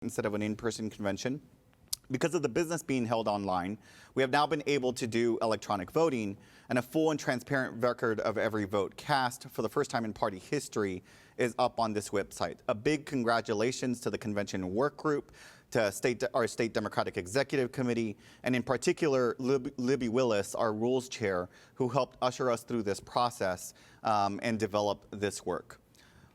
instead of an in-person convention. Because of the business being held online, we have now been able to do electronic voting, and a full and transparent record of every vote cast for the first time in party history is up on this website. A big congratulations to the convention work group, to our state Democratic Executive Committee, and in particular, Libby Willis, our rules chair, who helped usher us through this process and develop this work.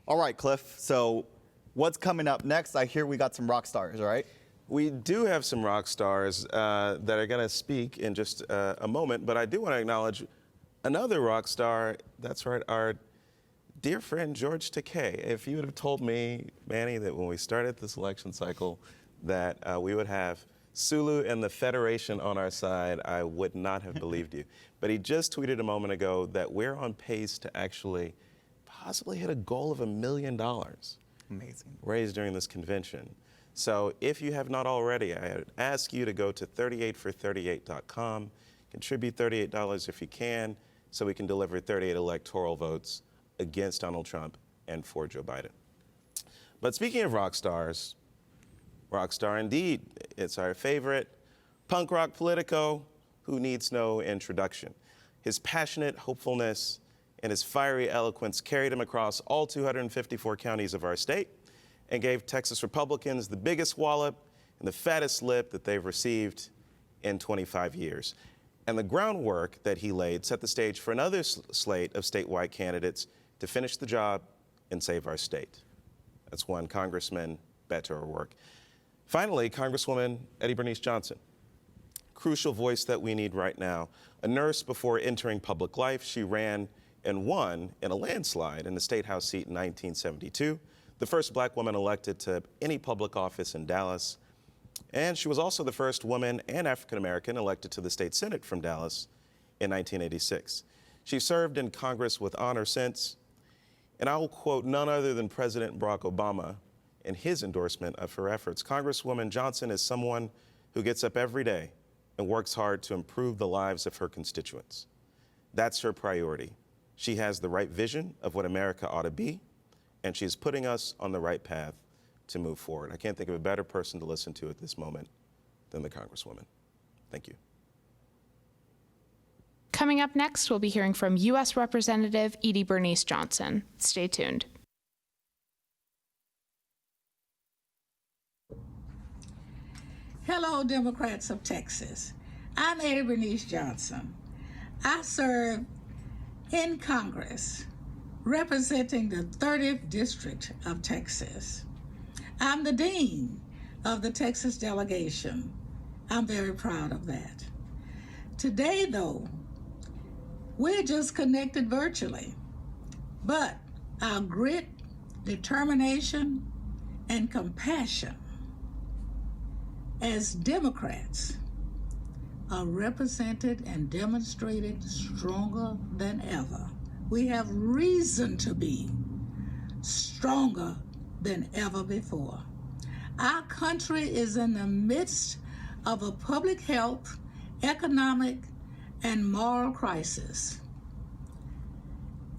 All right, Cliff, so what's coming up next? I hear we got some rock stars, right? We do have some rock stars that are going to speak in just a moment, but I do want to acknowledge another rock star. That's right, our dear friend George Takei. If you would have told me, Manny, that when we started this election cycle that we would have Sulu and the Federation on our side, I would not have believed you. But he just tweeted a moment ago that we're on pace to actually possibly hit a goal of $1 million. Amazing. Raised during this convention. So if you have not already, I would ask you to go to 38for38.com, contribute $38 if you can, so we can deliver 38 electoral votes against Donald Trump and for Joe Biden. But speaking of rock stars, rock star indeed, it's our favorite punk rock Politico, who needs no introduction. His passionate hopefulness and his fiery eloquence carried him across all 254 counties of our state and gave Texas Republicans the biggest wallop and the fattest lip that they've received in 25 years. And the groundwork that he laid set the stage for another slate of statewide candidates to finish the job and save our state. That's one Congressman Beto O'Rourke. Finally, Congresswoman Bernice Johnson. Crucial voice that we need right now. A nurse before entering public life, she ran and won in a landslide in the State House seat in 1972. The first black woman elected to any public office in Dallas. And she was also the first woman and African-American elected to the state Senate from Dallas in 1986. She served in Congress with honor since, and I will quote none other than President Barack Obama in his endorsement of her efforts. Congresswoman Johnson is someone who gets up every day and works hard to improve the lives of her constituents. That's her priority. She has the right vision of what America ought to be, and she's putting us on the right path to move forward. I can't think of a better person to listen to at this moment than the Congresswoman. Thank you. Coming up next, we'll be hearing from U.S. Representative Bernice Johnson. Stay tuned. Hello, Democrats of Texas. I'm Bernice Johnson. I serve in Congress representing the 30th District of Texas. I'm the Dean of the Texas delegation. I'm very proud of that. Today, though, we're just connected virtually, but our grit, determination, and compassion as Democrats are represented and demonstrated stronger than ever. We have reason to be stronger than ever before. Our country is in the midst of a public health, economic, and moral crisis.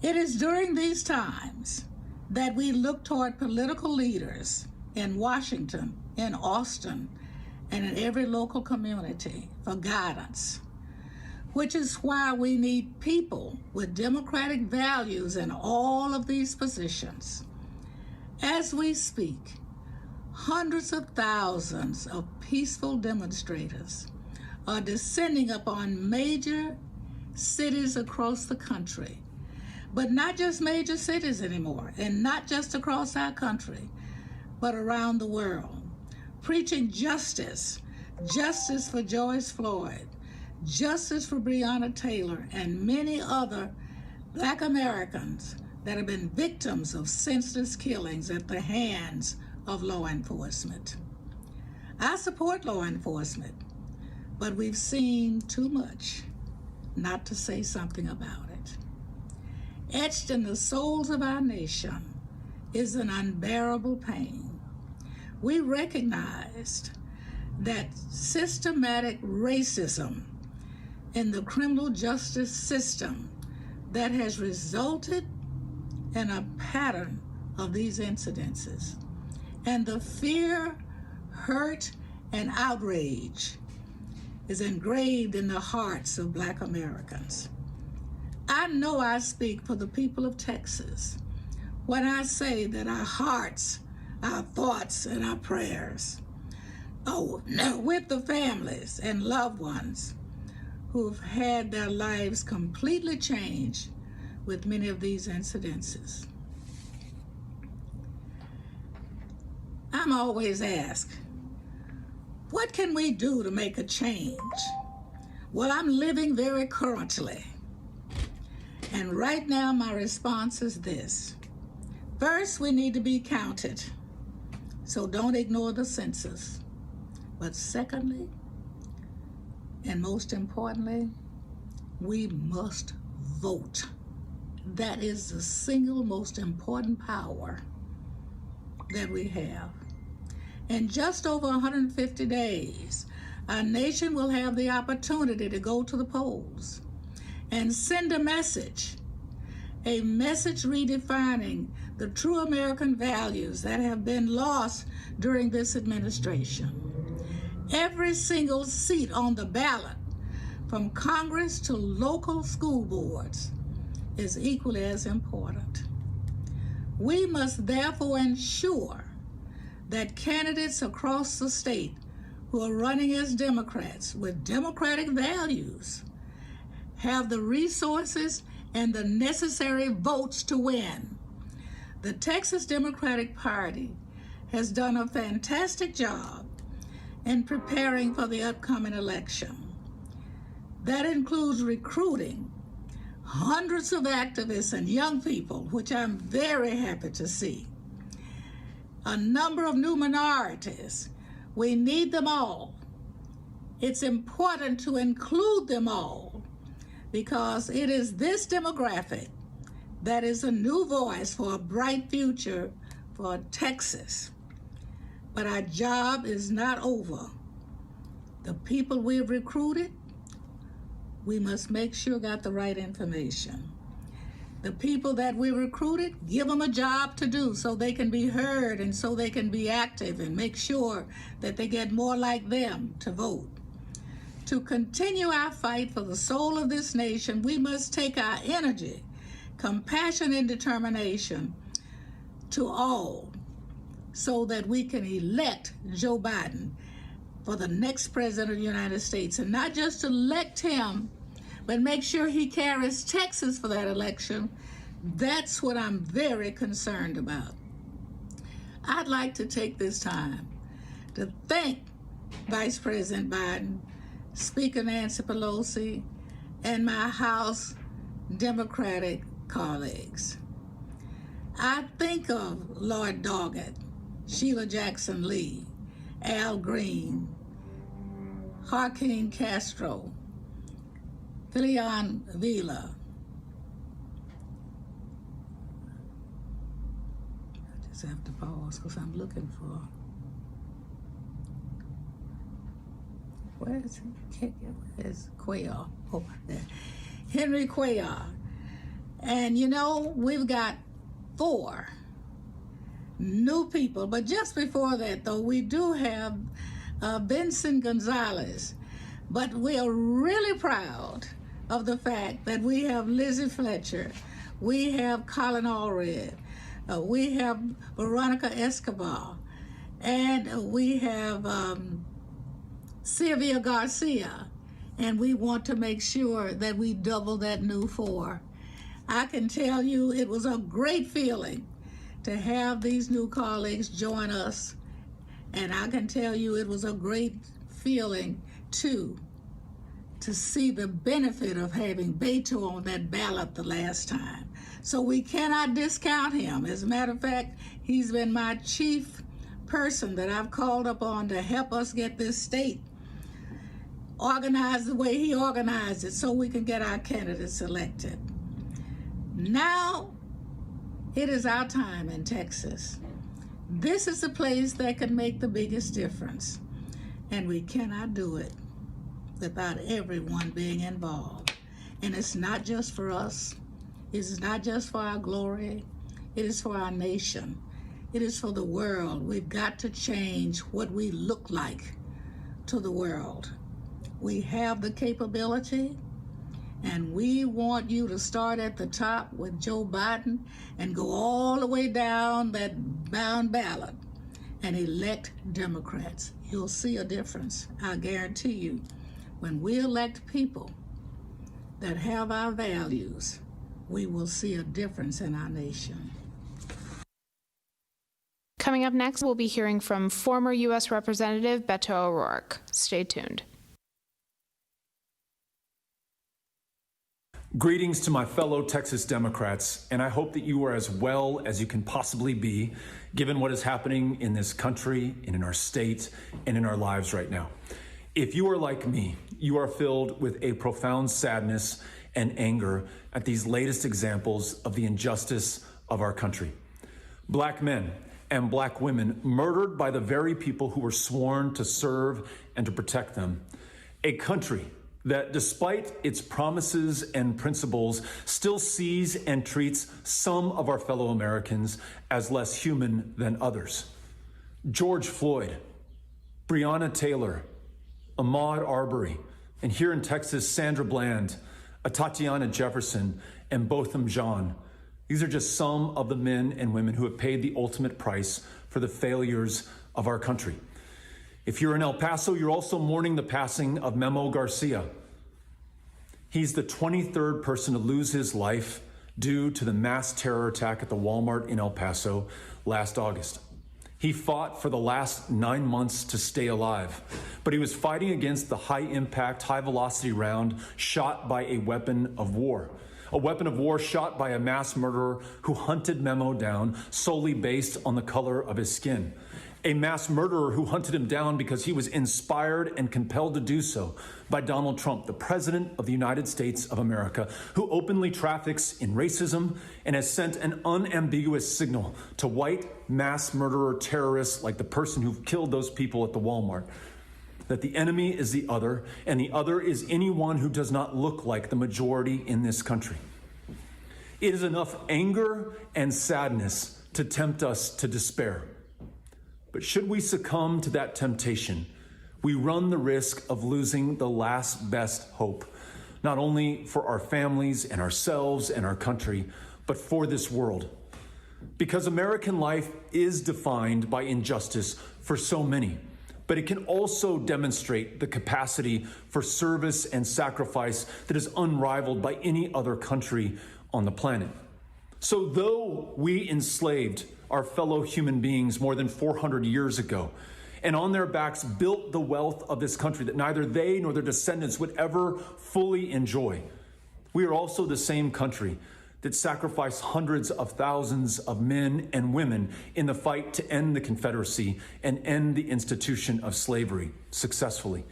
It is during these times that we look toward political leaders in Washington, in Austin, and in every local community for guidance, which is why we need people with democratic values in all of these positions. As we speak, hundreds of thousands of peaceful demonstrators are descending upon major cities across the country, but not just major cities anymore, and not just across our country, but around the world, preaching justice, justice for George Floyd, justice for Breonna Taylor, and many other Black Americans that have been victims of senseless killings at the hands of law enforcement. I support law enforcement, but we've seen too much not to say something about it. Etched in the souls of our nation is an unbearable pain. We recognized that systematic racism in the criminal justice system that has resulted in a pattern of these incidences, and the fear hurt and outrage is engraved in the hearts of Black Americans. I know I speak for the people of Texas when I say that our hearts, our thoughts, and our prayers are with the families and loved ones who've had their lives completely changed with many of these incidences. I'm always asked, what can we do to make a change? Well, I'm living very currently. And right now, my response is this. First, we need to be counted, so don't ignore the census. But secondly, and most importantly, we must vote. That is the single most important power that we have. In just over 150 days, our nation will have the opportunity to go to the polls and send a message redefining the true American values that have been lost during this administration. Every single seat on the ballot, from Congress to local school boards, is equally as important. We must therefore ensure that candidates across the state who are running as Democrats with democratic values have the resources and the necessary votes to win. The Texas Democratic Party has done a fantastic job in preparing for the upcoming election. That includes recruiting hundreds of activists and young people, which I'm very happy to see. A number of new minorities. We need them all. It's important to include them all because it is this demographic that is a new voice for a bright future for Texas. But our job is not over. The people we've recruited, we must make sure got the right information. The people that we recruited, give them a job to do so they can be heard and so they can be active and make sure that they get more like them to vote. To continue our fight for the soul of this nation, we must take our energy, compassion, and determination to all so that we can elect Joe Biden for the next president of the United States, and not just elect him, but make sure he carries Texas for that election. That's what I'm very concerned about. I'd like to take this time to thank Vice President Biden, Speaker Nancy Pelosi, and my House Democratic colleagues. I think of Lord Doggett, Sheila Jackson Lee, Al Green, Joaquin Castro, Filion Vila. I just have to pause because I'm looking for. Where's Cuellar? Oh, there. Henry Cuellar. And you know, we've got 4 new people. But just before that, though, we do have Benson Gonzalez. But we are really proud of the fact that we have Lizzie Fletcher, we have Colin Allred, we have Veronica Escobar, and we have Sylvia Garcia, and we want to make sure that we double that new 4. I can tell you it was a great feeling to have these new colleagues join us, and I can tell you it was a great feeling too to see the benefit of having Beto on that ballot the last time. So we cannot discount him. As a matter of fact, he's been my chief person that I've called upon to help us get this state organized the way he organized it so we can get our candidates elected. Now it is our time in Texas. This is the place that can make the biggest difference, and we cannot do it without everyone being involved. And it's not just for us. It's not just for our glory. It is for our nation. It is for the world. We've got to change what we look like to the world. We have the capability, and we want you to start at the top with Joe Biden and go all the way down that bound ballot and elect Democrats. You'll see a difference, I guarantee you. When we elect people that have our values, we will see a difference in our nation. Coming up next, we'll be hearing from former U.S. Representative Beto O'Rourke. Stay tuned. Greetings to my fellow Texas Democrats, and I hope that you are as well as you can possibly be, given what is happening in this country, and in our state, and in our lives right now. If you are like me, you are filled with a profound sadness and anger at these latest examples of the injustice of our country. Black men and black women murdered by the very people who were sworn to serve and to protect them. A country that, despite its promises and principles, still sees and treats some of our fellow Americans as less human than others. George Floyd, Breonna Taylor, Ahmaud Arbery, and here in Texas, Sandra Bland, Tatiana Jefferson, and Botham Jean. These are just some of the men and women who have paid the ultimate price for the failures of our country. If you're in El Paso, you're also mourning the passing of Memo Garcia. He's the 23rd person to lose his life due to the mass terror attack at the Walmart in El Paso last August. He fought for the last 9 months to stay alive, but he was fighting against the high-impact, high-velocity round shot by a weapon of war. A weapon of war shot by a mass murderer who hunted Memo down solely based on the color of his skin. A mass murderer who hunted him down because he was inspired and compelled to do so by Donald Trump, the President of the United States of America, who openly traffics in racism and has sent an unambiguous signal to white mass murderer terrorists like the person who killed those people at the Walmart, that the enemy is the other, and the other is anyone who does not look like the majority in this country. It is enough anger and sadness to tempt us to despair. But should we succumb to that temptation, we run the risk of losing the last best hope, not only for our families and ourselves and our country, but for this world. Because American life is defined by injustice for so many, but it can also demonstrate the capacity for service and sacrifice that is unrivaled by any other country on the planet. So though we enslaved our fellow human beings more than 400 years ago, and on their backs built the wealth of this country that neither they nor their descendants would ever fully enjoy, we are also the same country that sacrificed hundreds of thousands of men and women in the fight to end the Confederacy and end the institution of slavery successfully.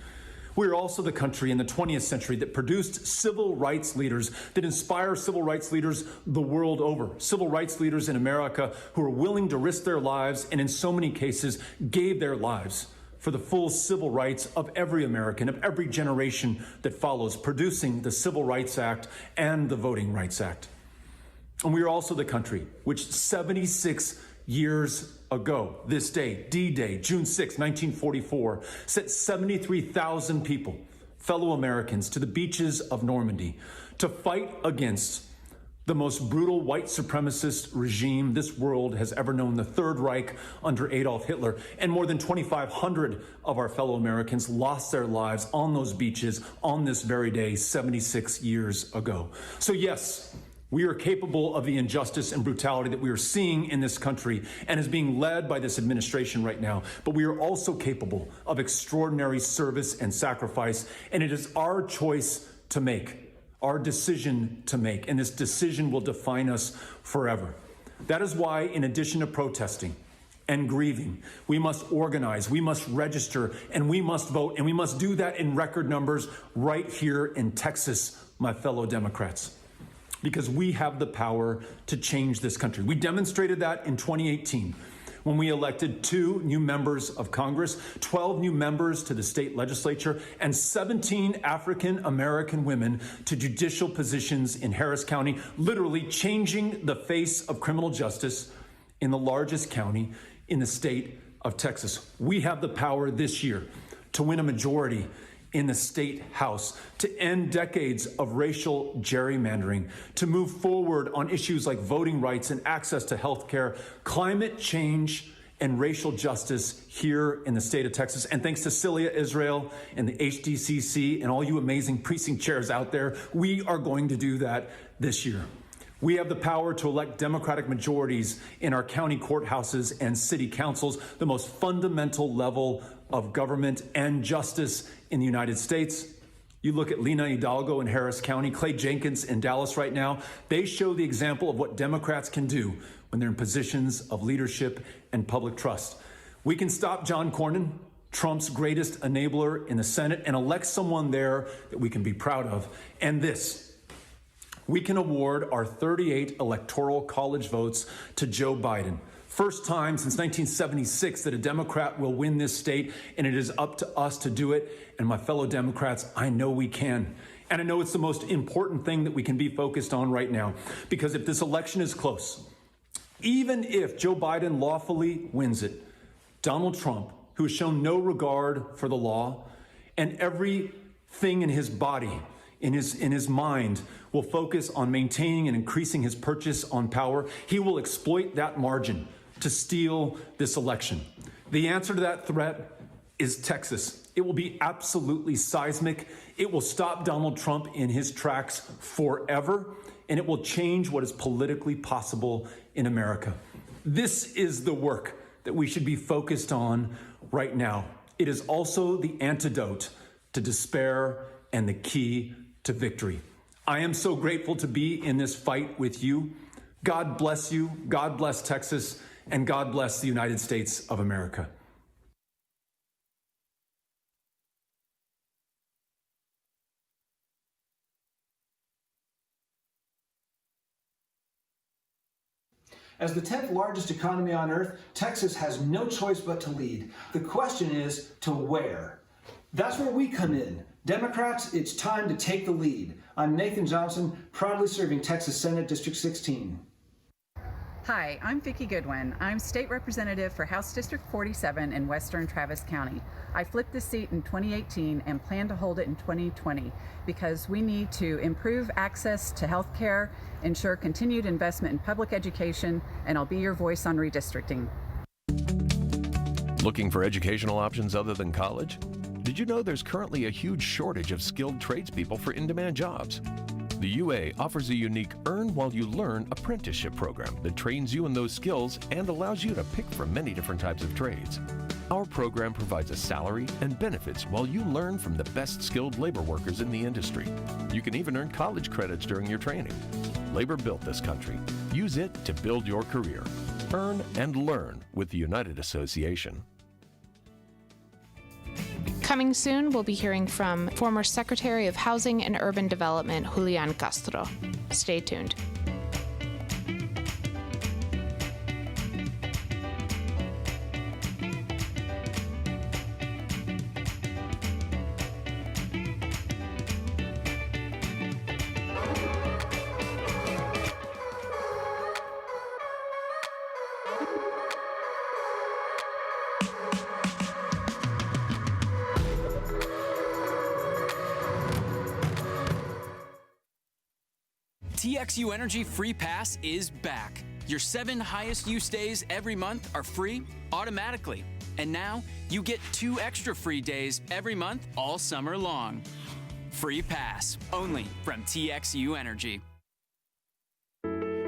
We are also the country in the 20th century that produced civil rights leaders that inspire civil rights leaders the world over. Civil rights leaders in America who are willing to risk their lives and in so many cases gave their lives for the full civil rights of every American, of every generation that follows, producing the Civil Rights Act and the Voting Rights Act. And we are also the country which 76 years ago, this day, D-Day, June 6, 1944, sent 73,000 people, fellow Americans, to the beaches of Normandy to fight against the most brutal white supremacist regime this world has ever known, the Third Reich under Adolf Hitler. And more than 2,500 of our fellow Americans lost their lives on those beaches on this very day, 76 years ago. So yes, we are capable of the injustice and brutality that we are seeing in this country and is being led by this administration right now. But we are also capable of extraordinary service and sacrifice. And it is our choice to make, our decision to make. And this decision will define us forever. That is why, in addition to protesting and grieving, we must organize, we must register, and we must vote. And we must do that in record numbers right here in Texas, my fellow Democrats. Because we have the power to change this country. We demonstrated that in 2018 when we elected 2 new members of Congress, 12 new members to the state legislature, and 17 African American women to judicial positions in Harris County, literally changing the face of criminal justice in the largest county in the state of Texas. We have the power this year to win a majority in the state house, to end decades of racial gerrymandering, to move forward on issues like voting rights and access to health care, climate change, and racial justice here in the state of Texas. And thanks to Celia Israel and the HDCC and all you amazing precinct chairs out there, we are going to do that this year. We have the power to elect Democratic majorities in our county courthouses and city councils, the most fundamental level of government and justice in the United States. You look at Lena Hidalgo in Harris County, Clay Jenkins in Dallas right now. They show the example of what Democrats can do when they're in positions of leadership and public trust. We can stop John Cornyn, Trump's greatest enabler in the Senate, and elect someone there that we can be proud of. And this, we can award our 38 electoral college votes to Joe Biden. First time since 1976 that a Democrat will win this state, and it is up to us to do it. And my fellow Democrats, I know we can. And I know it's the most important thing that we can be focused on right now, because if this election is close, even if Joe Biden lawfully wins it, Donald Trump, who has shown no regard for the law, and everything in his body, in his mind, will focus on maintaining and increasing his purchase on power. He will exploit that margin to steal this election. The answer to that threat is Texas. It will be absolutely seismic. It will stop Donald Trump in his tracks forever, and it will change what is politically possible in America. This is the work that we should be focused on right now. It is also the antidote to despair and the key to victory. I am so grateful to be in this fight with you. God bless you, God bless Texas, and God bless the United States of America. As the 10th largest economy on earth, Texas has no choice but to lead. The question is, to where? That's where we come in. Democrats, it's time to take the lead. I'm Nathan Johnson, proudly serving Texas Senate District 16. Hi, I'm Vicki Goodwin. I'm State Representative for House District 47 in Western Travis County. I flipped this seat in 2018 and plan to hold it in 2020 because we need to improve access to health care, ensure continued investment in public education, and I'll be your voice on redistricting. Looking for educational options other than college? Did you know there's currently a huge shortage of skilled tradespeople for in-demand jobs? The UA offers a unique Earn While You Learn apprenticeship program that trains you in those skills and allows you to pick from many different types of trades. Our program provides a salary and benefits while you learn from the best skilled labor workers in the industry. You can even earn college credits during your training. Labor built this country. Use it to build your career. Earn and learn with the United Association. Coming soon, we'll be hearing from former Secretary of Housing and Urban Development, Julian Castro. Stay tuned. TXU Energy Free Pass is back. Your 7 highest use days every month are free automatically. And now you get 2 extra free days every month all summer long. Free Pass, only from TXU Energy.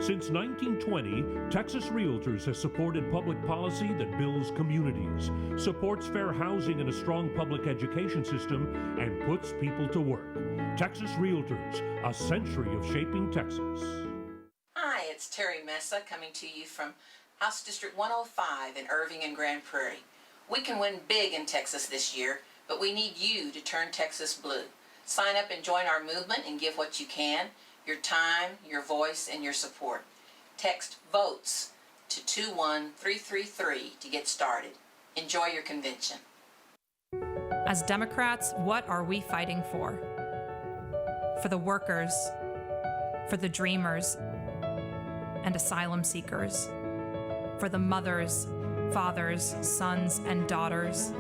Since 1920, Texas Realtors has supported public policy that builds communities, supports fair housing and a strong public education system, and puts people to work. Texas Realtors, a century of shaping Texas. Hi, it's Terry Mesa coming to you from House District 105 in Irving and Grand Prairie. We can win big in Texas this year, but we need you to turn Texas blue. Sign up and join our movement and give what you can, your time, your voice, and your support. Text VOTES to 21333 to get started. Enjoy your convention. As Democrats, what are we fighting for? For the workers, for the dreamers, and asylum seekers, for the mothers, fathers, sons, and daughters,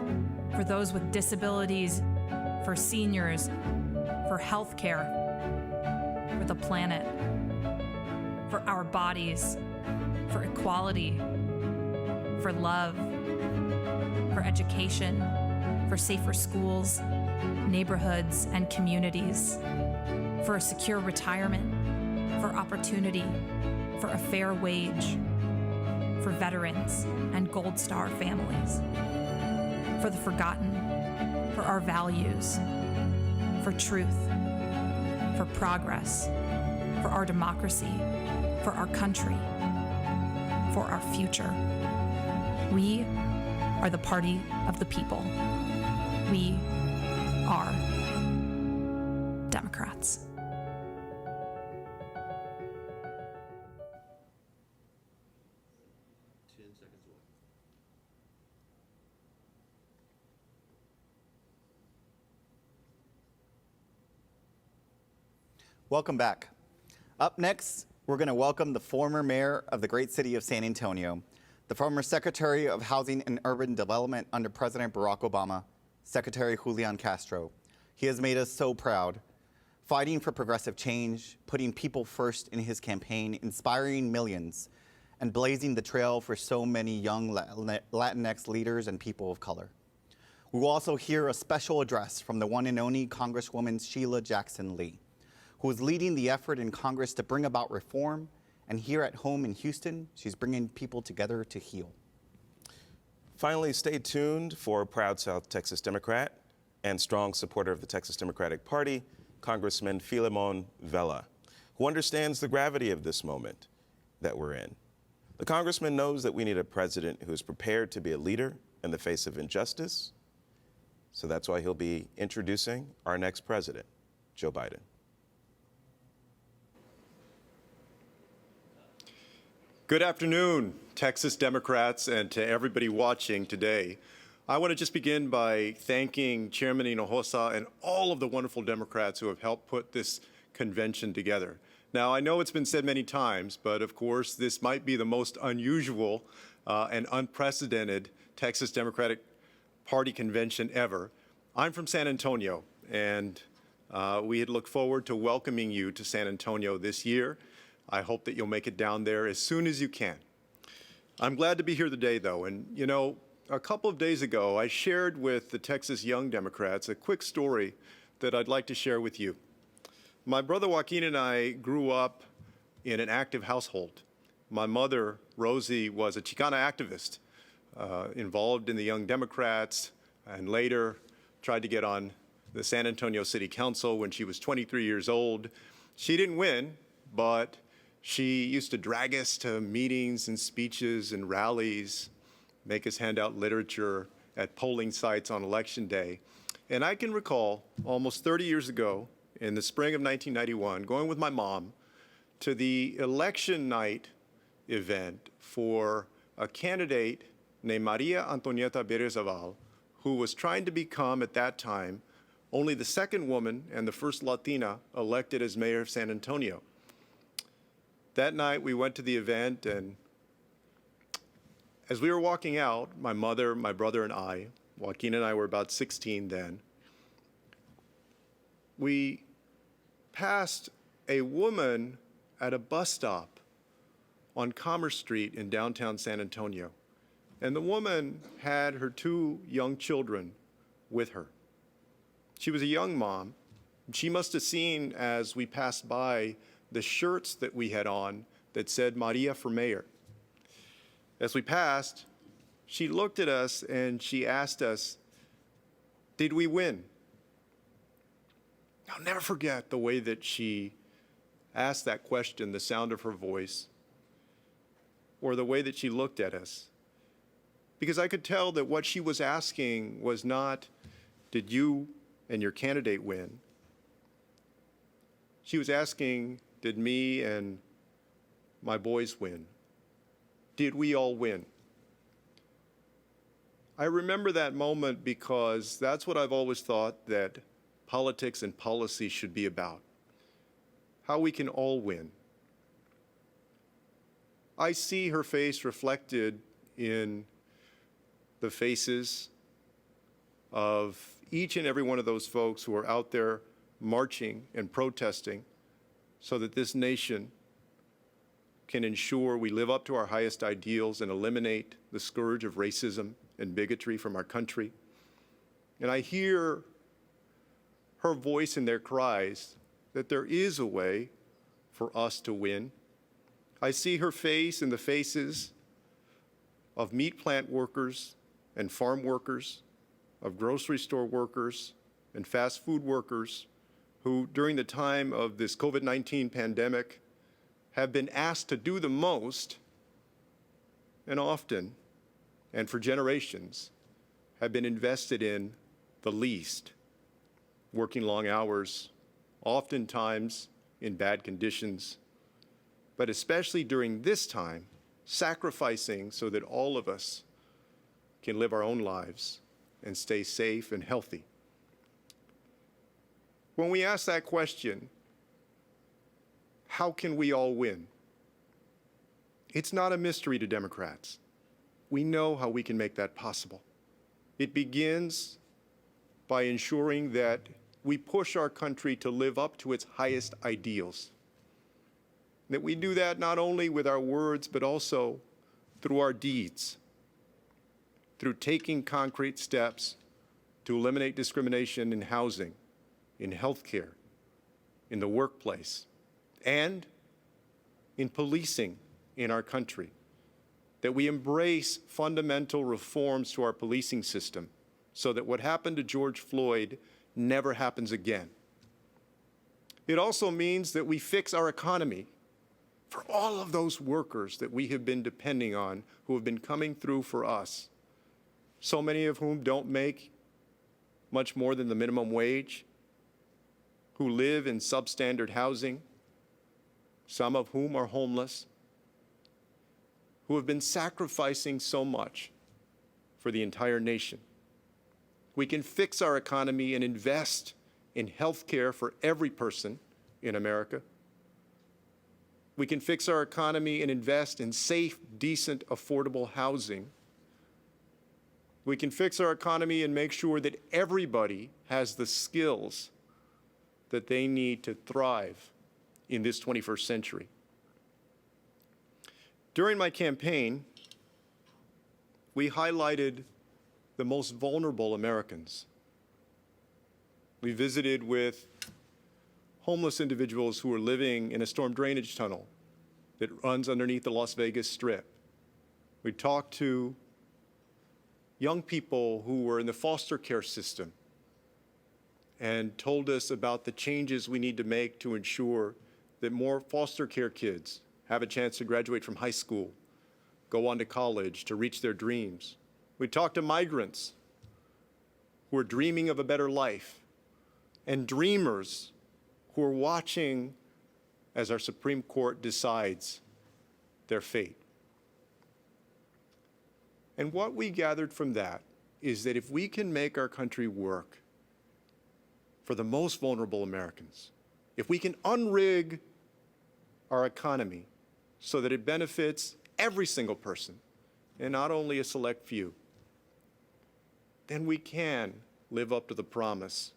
for those with disabilities, for seniors, for healthcare, for the planet, for our bodies, for equality, for love, for education, for safer schools, neighborhoods, and communities, for a secure retirement, for opportunity, for a fair wage, for veterans and Gold Star families, for the forgotten, for our values, for truth, for progress, for our democracy, for our country, for our future. We are the party of the people. We are Democrats. Welcome back. Up next, we're going to welcome the former mayor of the great city of San Antonio, the former Secretary of Housing and Urban Development under President Barack Obama, Secretary Julian Castro. He has made us so proud, fighting for progressive change, putting people first in his campaign, inspiring millions, and blazing the trail for so many young Latinx leaders and people of color. We will also hear a special address from the one and only Congresswoman Sheila Jackson Lee, who is leading the effort in Congress to bring about reform, and here at home in Houston, she's bringing people together to heal. Finally, stay tuned for proud South Texas Democrat and strong supporter of the Texas Democratic Party, Congressman Filemon Vela, who understands the gravity of this moment that we're in. The congressman knows that we need a president who is prepared to be a leader in the face of injustice, so that's why he'll be introducing our next president, Joe Biden. Good afternoon, Texas Democrats, and to everybody watching today. I want to just begin by thanking Chairman Hinojosa and all of the wonderful Democrats who have helped put this convention together. Now, I know it's been said many times, but of course, this might be the most unusual and unprecedented Texas Democratic Party convention ever. I'm from San Antonio, and we had looked forward to welcoming you to San Antonio this year. I hope that you'll make it down there as soon as you can. I'm glad to be here today, though. And, you know, a couple of days ago, I shared with the Texas Young Democrats a quick story that I'd like to share with you. My brother Joaquin and I grew up in an active household. My mother, Rosie, was a Chicana activist, involved in the Young Democrats, and later tried to get on the San Antonio City Council when she was 23 years old. She didn't win, but she used to drag us to meetings and speeches and rallies, make us hand out literature at polling sites on Election Day. And I can recall almost 30 years ago, in the spring of 1991, going with my mom to the election night event for a candidate named Maria Antonieta Berrizaval, who was trying to become, at that time, only the second woman and the first Latina elected as mayor of San Antonio. That night, we went to the event, and as we were walking out, my mother, my brother, and I, Joaquin and I were about 16 then, we passed a woman at a bus stop on Commerce Street in downtown San Antonio. And the woman had her two young children with her. She was a young mom. She must have seen, as we passed by, the shirts that we had on that said Maria for mayor. As we passed, she looked at us and she asked us, "Did we win?" I'll never forget the way that she asked that question, the sound of her voice, or the way that she looked at us. Because I could tell that what she was asking was not, did you and your candidate win? She was asking, did me and my boys win? Did we all win? I remember that moment because that's what I've always thought that politics and policy should be about. How we can all win. I see her face reflected in the faces of each and every one of those folks who are out there marching and protesting so that this nation can ensure we live up to our highest ideals and eliminate the scourge of racism and bigotry from our country. And I hear her voice in their cries that there is a way for us to win. I see her face in the faces of meat plant workers and farm workers, of grocery store workers and fast food workers who, during the time of this COVID-19 pandemic, have been asked to do the most and often, and for generations, have been invested in the least, working long hours, oftentimes in bad conditions, but especially during this time, sacrificing so that all of us can live our own lives and stay safe and healthy. When we ask that question, how can we all win? It's not a mystery to Democrats. We know how we can make that possible. It begins by ensuring that we push our country to live up to its highest ideals. That we do that not only with our words, but also through our deeds, through taking concrete steps to eliminate discrimination in housing, in healthcare, in the workplace, and in policing in our country. That we embrace fundamental reforms to our policing system so that what happened to George Floyd never happens again. It also means that we fix our economy for all of those workers that we have been depending on, who have been coming through for us, so many of whom don't make much more than the minimum wage, who live in substandard housing, some of whom are homeless, who have been sacrificing so much for the entire nation. We can fix our economy and invest in health care for every person in America. We can fix our economy and invest in safe, decent, affordable housing. We can fix our economy and make sure that everybody has the skills that they need to thrive in this 21st century. During my campaign, we highlighted the most vulnerable Americans. We visited with homeless individuals who are living in a storm drainage tunnel that runs underneath the Las Vegas Strip. We talked to young people who were in the foster care system and told us about the changes we need to make to ensure that more foster care kids have a chance to graduate from high school, go on to college, to reach their dreams. We talked to migrants who are dreaming of a better life, and dreamers who are watching as our Supreme Court decides their fate. And what we gathered from that is that if we can make our country work for the most vulnerable Americans, if we can unrig our economy so that it benefits every single person and not only a select few, then we can live up to the promise